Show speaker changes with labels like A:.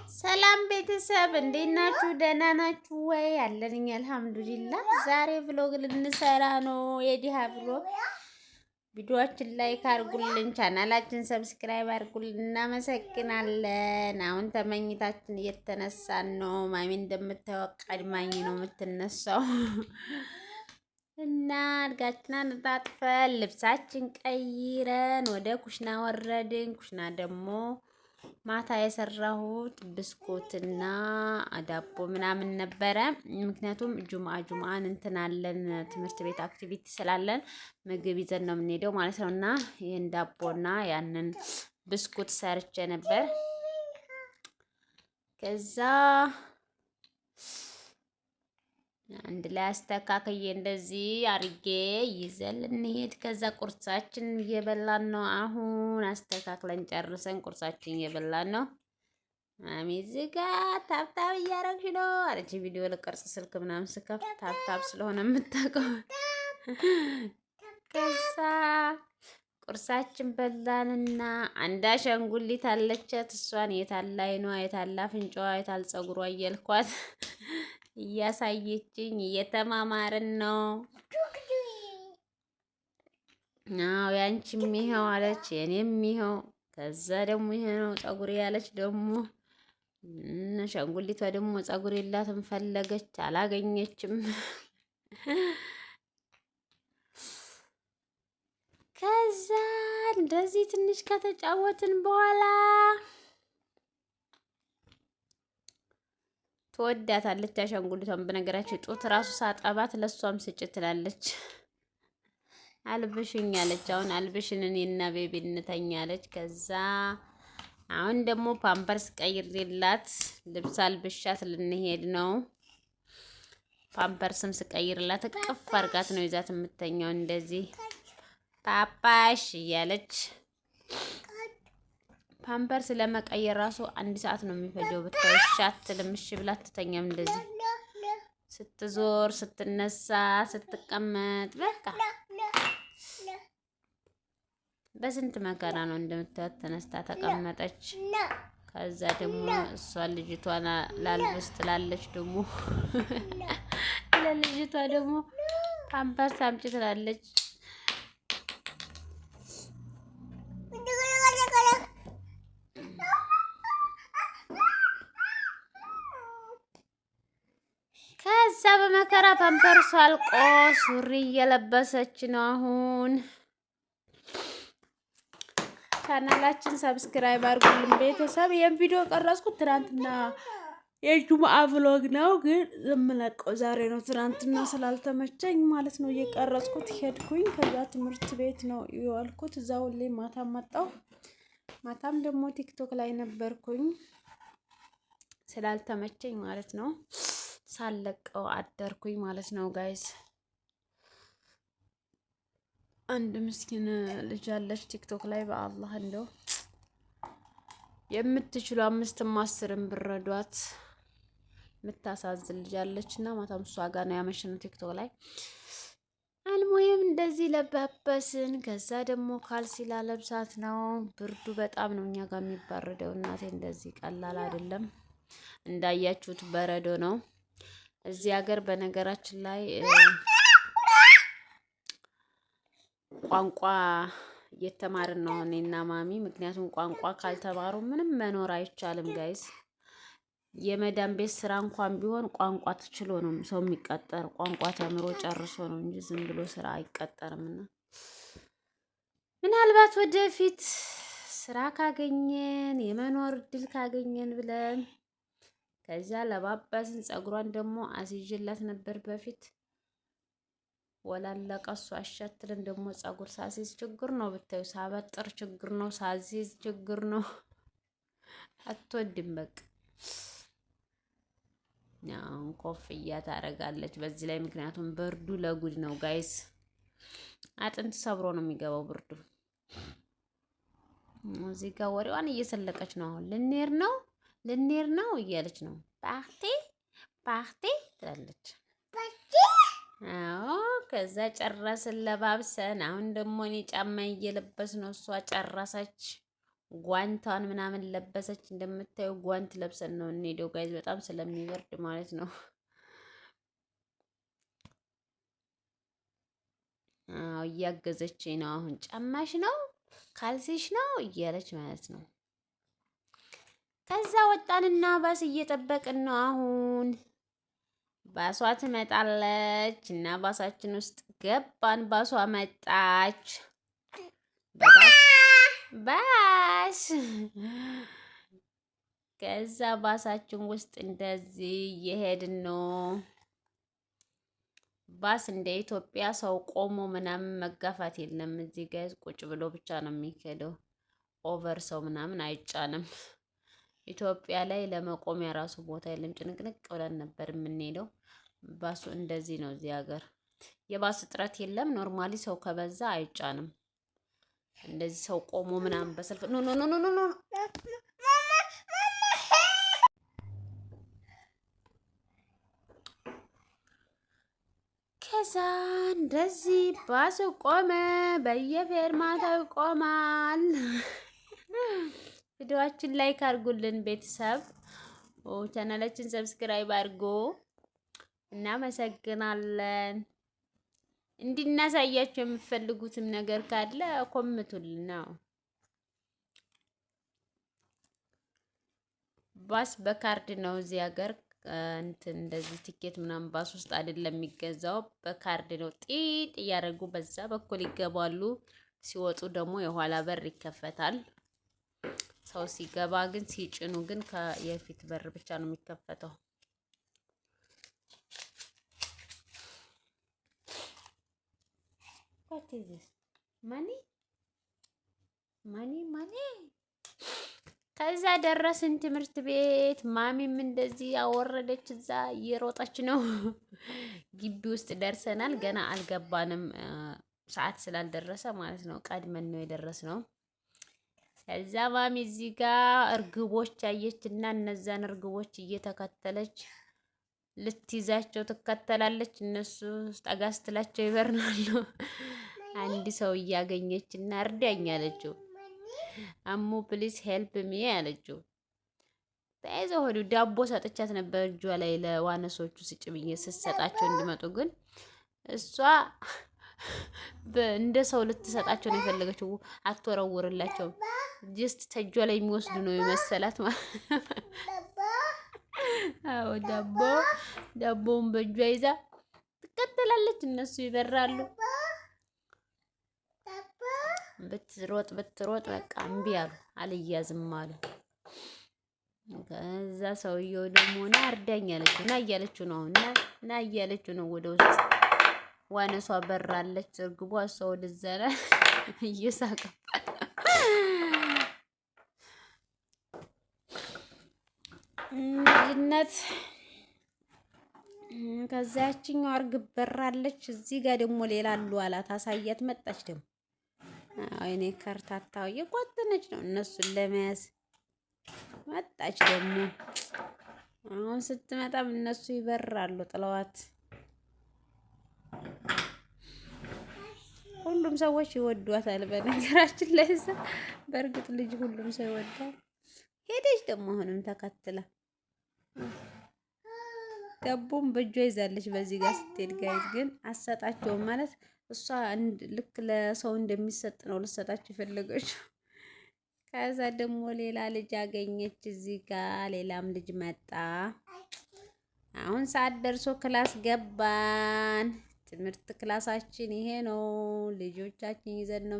A: ሰላም ቤተሰብ እንዴት ናችሁ? ደህና ናችሁ ወይ? አለንኝ አልሐምዱሊላህ። ዛሬ ብሎግ ልንሰራ ነው። የዲሃ ብሎግ ቪዲዮአችን ላይክ አድርጉልን፣ ቻናላችን ሰብስክራይብ አድርጉልን። እናመሰግናለን። አሁን ተመኝታችን እየተነሳን ነው። ማሚ እንደምታዩት ቀድማኝ ነው የምትነሳው እና አልጋችንን አነጣጥፈን ልብሳችን ቀይረን ወደ ኩሽና ወረድን። ኩሽና ደግሞ ማታ የሰራሁት ብስኩትና ዳቦ ምናምን ነበረ። ምክንያቱም ጁምአን እንትን አለን ትምህርት ቤት አክቲቪቲ ስላለን ምግብ ይዘን ነው የምንሄደው ማለት ነው። እና ይህን ዳቦና ያንን ብስኩት ሰርቼ ነበር። ከዛ አንድ ላይ አስተካክዬ እንደዚህ አርጌ ይዘን እንሄድ። ከዛ ቁርሳችን እየበላን ነው። አሁን አስተካክለን ጨርሰን ቁርሳችን እየበላን ነው። ማሚ እዚህ ጋር ታብታብ እያረግሽ ነው አለች። ቪዲዮ ልቀርጽ ስልክ ምናምን ስከፍት ታብታብ ስለሆነ የምታውቀው። ከዛ ቁርሳችን በላንና አንድ አሻንጉሊት አለቻት። እሷን የታላ አይኗ፣ የታላ አፍንጫዋ፣ የታል ፀጉሯ እያልኳት እያሳየችኝ እየተማማርን ነው። አዎ ያንቺም ይሄው አለች፣ የኔም ይሄው። ከዛ ደግሞ ይሄ ነው ፀጉሬ ያለች ደግሞ አሻንጉሊቷ ደግሞ ፀጉር የላትም ፈለገች፣ አላገኘችም። ከዛ እንደዚህ ትንሽ ከተጫወትን በኋላ ትወዳታለች አሻንጉሊቷን። በነገራችን ጡት ራሱ ሳጠባት ለሷም ስጭ ትላለች። አልብሽኝ አለች። አሁን አልብሽን እኔና ቤቢ እንተኛለች። ከዛ አሁን ደግሞ ፓምፐርስ ቀይሬላት ልብስ አልብሻት ልንሄድ ነው። ፓምፐርስም ስቀይርላት እቅፍ አርጋት ነው ይዛት የምተኛው እንደዚህ ፓፓሽ እያለች። ፓምፐርስ ለመቀየር ራሱ 1 ሰዓት ነው የሚፈጀው። ብታይሻት ልምሽ ብላ ትተኛም እንደዚህ ስትዞር፣ ስትነሳ፣ ስትቀመጥ በቃ በስንት መከራ ነው እንደምታዩት ተነስታ ተቀመጠች። ከዛ ደግሞ እሷ ልጅቷን ላልብስ ትላለች። ደግሞ ለልጅቷ ደግሞ ፓምፐርስ አምጪ ትላለች። ከዛ በመከራ ፓምፐርሱ አልቆ ሱሪ እየለበሰች ነው አሁን። ቻናላችን ሰብስክራይብ አድርጉልን ቤተሰብ። ይሄን ቪዲዮ ቀረጽኩት ትናንትና የጁምአ ብሎግ ነው፣ ግን ዘምለቀው ዛሬ ነው። ትናንትና ስላልተመቸኝ ማለት ነው እየቀረጽኩት ሄድኩኝ። ከዛ ትምህርት ቤት ነው የዋልኩት። እዛው ላይ ማታም መጣሁ። ማታም ደግሞ ቲክቶክ ላይ ነበርኩኝ ስላልተመቸኝ ማለት ነው ሳለቀው አደርኩኝ ማለት ነው ጋይስ። አንድ ምስኪን ልጅ አለች ቲክቶክ ላይ በአላህ እንደው የምትችሉ 5ም 10ም ብረዷት የምታሳዝን ልጅ አለችና ማታም እሷ ጋር ነው ያመሸነው ቲክቶክ ላይ። አልሙሂም እንደዚህ ለባበስን። ከዛ ደግሞ ካልሲ ላለብሳት ነው። ብርዱ በጣም ነው እኛ ጋር የሚባረደው እናቴ፣ እንደዚህ ቀላል አይደለም። እንዳያችሁት በረዶ ነው እዚህ ሀገር። በነገራችን ላይ ቋንቋ እየተማርን ነው እኔና ማሚ። ምክንያቱም ቋንቋ ካልተማሩ ምንም መኖር አይቻልም ጋይስ። የመዳን ቤት ስራ እንኳን ቢሆን ቋንቋ ተችሎ ነው ሰው የሚቀጠር። ቋንቋ ተምሮ ጨርሶ ነው እንጂ ዝም ብሎ ስራ አይቀጠርምና ምናልባት ወደፊት ስራ ካገኘን የመኖር እድል ካገኘን ብለን ከዛ ለባባስን። ፀጉሯን ደግሞ አስይዤላት ነበር በፊት ወላለቀ። እሱ አሻትልን ደግሞ ፀጉር ሳሲዝ ችግር ነው ብታዩ፣ ሳበጥር ችግር ነው፣ ሳሲዝ ችግር ነው። አትወድም በቃ። ያው ኮፍያ ታረጋለች በዚህ ላይ፣ ምክንያቱም ብርዱ ለጉድ ነው ጋይስ። አጥንት ሰብሮ ነው የሚገባው ብርዱ። እዚህ ጋር ወሬዋን እየሰለቀች ነው። አሁን ልንሄድ ነው እያለች ነው። ፓርቲ ትላለች። አዎ ከዛ ጨረስን ለባብሰን። አሁን ደግሞ እኔ ጫማ እየለበስ ነው። እሷ ጨረሰች። ጓንቷን ምናምን ለበሰች። እንደምታዩ ጓንት ለብሰን ነው እንሄደው ጋይዝ፣ በጣም ስለሚበርድ ማለት ነው። አዎ እያገዘችኝ ነው። አሁን ጫማሽ ነው ካልሲሽ ነው እያለች ማለት ነው። ከዛ ወጣንና ባስ እየጠበቅን ነው። አሁን ባሷ ትመጣለች እና ባሳችን ውስጥ ገባን። ባሷ መጣች። ባስ ከዛ ባሳችን ውስጥ እንደዚህ እየሄድን ነው። ባስ እንደ ኢትዮጵያ ሰው ቆሞ ምናምን መጋፋት የለም። እዚህ ጋር ቁጭ ብሎ ብቻ ነው የሚሄደው። ኦቨር ሰው ምናምን አይጫንም። ኢትዮጵያ ላይ ለመቆም የራሱ ቦታ የለም። ጭንቅንቅ ብለን ነበር የምንሄደው። ባሱ እንደዚህ ነው። እዚህ ሀገር የባስ እጥረት የለም። ኖርማሊ ሰው ከበዛ አይጫንም። እንደዚህ ሰው ቆሞ ምናምን በሰልፍ ኖ ኖ ኖ ኖ ኖ ከዛ እንደዚህ ባሱ ቆመ። በየፌርማታው ይቆማል። ቪዲዮአችን ላይክ አድርጉልን ቤተሰብ፣ ቻናላችን ሰብስክራይብ አድርጉ። እናመሰግናለን። እንድናሳያችሁ የምትፈልጉትም ነገር ካለ ኮምቱልን ነው። ባስ በካርድ ነው እዚህ ሀገር እንትን እንደዚህ ቲኬት ምናምን ባስ ውስጥ አይደለም የሚገዛው፣ በካርድ ነው። ጢጥ እያደረጉ በዛ በኩል ይገባሉ። ሲወጡ ደግሞ የኋላ በር ይከፈታል። ሰው ሲገባ ግን ሲጭኑ ግን የፊት በር ብቻ ነው የሚከፈተው። What is this? Money? Money? ከዛ ደረስን ትምህርት ቤት። ማሚም እንደዚህ ያወረደች እዛ እየሮጠች ነው። ግቢ ውስጥ ደርሰናል። ገና አልገባንም፣ ሰዓት ስላልደረሰ ማለት ነው። ቀድመን ነው የደረስነው። ከዛ ማሚ እዚህ ጋር እርግቦች አየችና እነዛን እርግቦች እየተከተለች ልትይዛቸው ትከተላለች። እነሱ ጠጋ ስትላቸው ይበርናሉ። አንድ ሰው እያገኘች እና እርዳኝ አለችው። አሙ ፕሊስ ሄልፕ ሚ አለችው። ተያይዘው ሆዱ ዳቦ ሰጥቻት ነበር እጇ ላይ ለዋነሶቹ ስጭ ብዬ ስትሰጣቸው እንዲመጡ፣ ግን እሷ እንደ ሰው ልትሰጣቸው ነው የፈለገችው። አትወረውርላቸውም። ጀስት ተጇ ላይ የሚወስዱ ነው የመሰላት ማለት። አዎ ዳቦውን በእጇ ይዛ ትከተላለች። እነሱ ይበራሉ። ብትሮጥ በቃ እምቢ አሉ፣ አልያዝም አሉ። ከዛ ሰውየው ደግሞ ና እርዳኝ አለችው። ና እያለችው ነው ና እያለችው ነው ወደ ውስጥ። ዋነሷ በራለች። እርግቧ እሷ ወደዛ ላይ እየሳቀባት ልጅነት። ከዛ ያችኛው እርግብ በራለች። እዚህ ጋር ደግሞ ሌላ አሉ አላት። አሳያት መጣች ደግሞ። አይኔ ከርታታው እየቆጠነች ነው እነሱን ለመያዝ መጣች ደግሞ። አሁን ስትመጣም እነሱ ይበራሉ ጥለዋት። ሁሉም ሰዎች ይወዷታል በነገራችን ላይ። በእርግጥ ልጅ ሁሉም ሰው ይወዳል። ሄደች ደግሞ አሁንም ተከትላ ዳቦም በእጇ ይዛለች። በዚህ ጋር ስትሄድ ጋይዝ ግን አሰጣቸውም ማለት እሷ ልክ ለሰው እንደሚሰጥ ነው ልሰጣቸው የፈለገችው። ከዛ ደግሞ ሌላ ልጅ አገኘች እዚህ ጋር፣ ሌላም ልጅ መጣ። አሁን ሰዓት ደርሶ ክላስ ገባን። ትምህርት ክላሳችን ይሄ ነው። ልጆቻችን ይዘን ነው